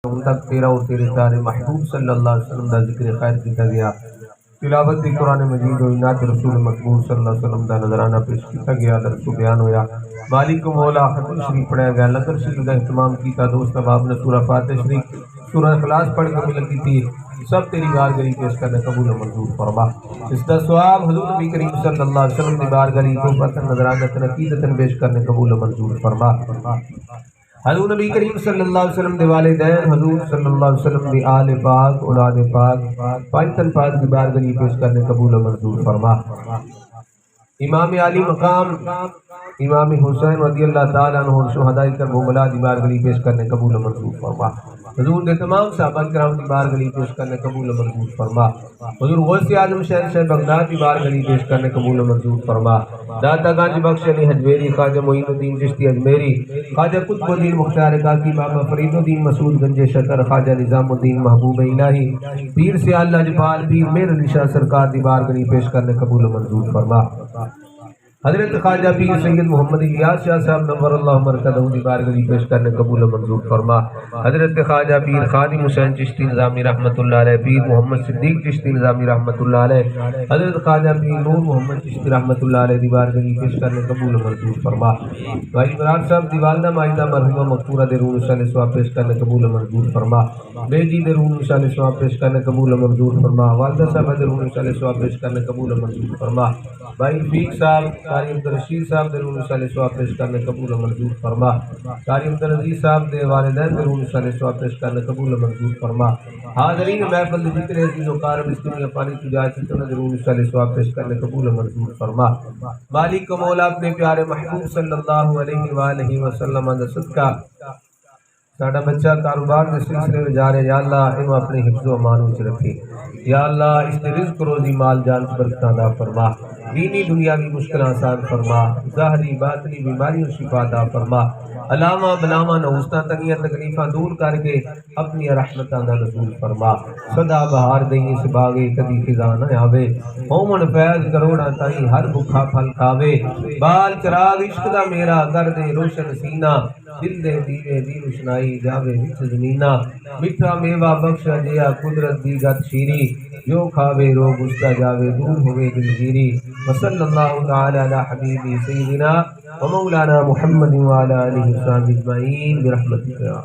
ان تک تیرا اور تیرے پیارے محبوب صلی اللہ علیہ وسلم دا ذکر خیر کیتا گیا، تلاوت قرآن مجید و عنایت رسول مقبول صلی اللہ علیہ وسلم دا نظرانہ پیش کیتا گیا، درس و بیان ہویا، مالک و مولا ختم شریف پڑھایا گیا، لنگر شریف کا اہتمام کیتا، دوست احباب نے سورہ فاتح شریف سورہ اخلاص پڑھ کے ملک کی تھی، سب تیری بارگاہ پیش کرنے قبول و منظور فرما۔ اس کا ثواب حضور نبی کریم صلی اللہ علیہ وسلم کی بارگاہ کو فتن نظرانہ عقیدتاً پیش کرنے قبول و منظور فرما۔ حضور نبی کریم صلی اللہ علیہ وسلم دے والدین، حضور صلی اللہ علیہ وسلم دی آل پاک، اولاد پاک، پانچن پاک دی بارگاہ پیش کرنے قبول و منظور فرما۔ امام علی مقام امام حسین رضی اللہ تعالیٰ عنہ اور شہداء کربلا دی بارگاہ پیش کرنے قبول و منظور فرما۔ حضور نے تمام صحابہ کرام دی بارگاہ پیش کرنے قبول و منظور فرما۔ حضور غوث اعظم شہنشاہ بغداد دی بارگاہ پیش کرنے قبول و منظور فرما۔ داتا گنج بخش علی حجویری، خواجہ معین الدین چشتی اجمیری، خواجہ قطب الدین مختار کاکی، بابا فرید الدین مسعود گنج شکر، خواجہ نظام الدین محبوب الہی، پیر سیال لاجپال پیر میر علی شاہ سرکار دی بارگاہ پیش کرنے قبول و منظور فرما۔ حضرت خواجہ پیر سید محمد الیاس شاہ صاحب نور اللہ مرکزہ دی بارگاہ پیش کرنے قبول و منظور فرما۔ حضرت خواجہ پیر خادم حسین چشتی نظامی رحمۃ اللہ علیہ، پیر محمد صدیق چشتی نظامی رحمۃ اللہ علیہ، حضرت خواجہ پیر نور محمد چشتی رحمۃ اللہ علیہ دی بارگاہ پیش کرنے قبول و منظور فرما۔ بھائی عمران صاحب دی والدہ ماجدہ مرحومہ مغفورہ دے روح صالح ثواب پیش کرنے قبول و منظور فرما۔ بیٹی دے روح صالح ثواب پیش کرنے قبول و منظور فرما۔ والدہ صاحب دے روح صالح ثواب پیش کرنے قبول و منظور فرما۔ بھائی رفیق صاحب، قاری عبدالرشید صاحب دے روح صالح ثواب پیش کرنے قبول و منظور فرما۔ قاری عبدالعزیز صاحب دے والدین دے روح صالح ثواب پیش کرنے قبول و منظور فرما۔ حاضرین محفل دے ذکر عزیز و کارم اس دنیا پانی کی جائے چیتوں دے روح صالح ثواب پیش کرنے قبول و منظور فرما۔ مالک و مولا اپنے پیارے محبوب صلی اللہ علیہ وآلہ وسلم دا صدقہ ساڑھا بچہ کاروبار دے سلسلے میں جا رہے، یا اللہ انہوں اپنے حفظ و امان وچ رکھے، یا اللہ اس نے رزق روزی مال جان برکت عطا فرما، دینی دنیاوی مشکل آسان فرما، ظاہری باطنی بیماریوں شفا عطا فرما، علامہ بلامہ نوستہ تنگیاں تکلیفاں دور کر کے اپنی رحمتاں دا نزول فرما، صدا بہار دئیے سے باغے کبھی خزاں نہ آوے، ہومن فیض کروڑا تائیں ہر بھکھا پھل کھاوے، بال چراغ عشق دا میرا کر دے روشن سینہ، دل دے دیوے دی روشنائی جاوے وچ زمینہ، میٹھا میوہ بخشا جیا قدرت دی گت شیری، جو کھاوے رو گستا جاوے دور ہوئے دلگیری، وصلی اللہ تعالی علی حبیبی سیدنا و مولانا محمد وعلی آلہ وصحبہ اجمعین برحمتک یا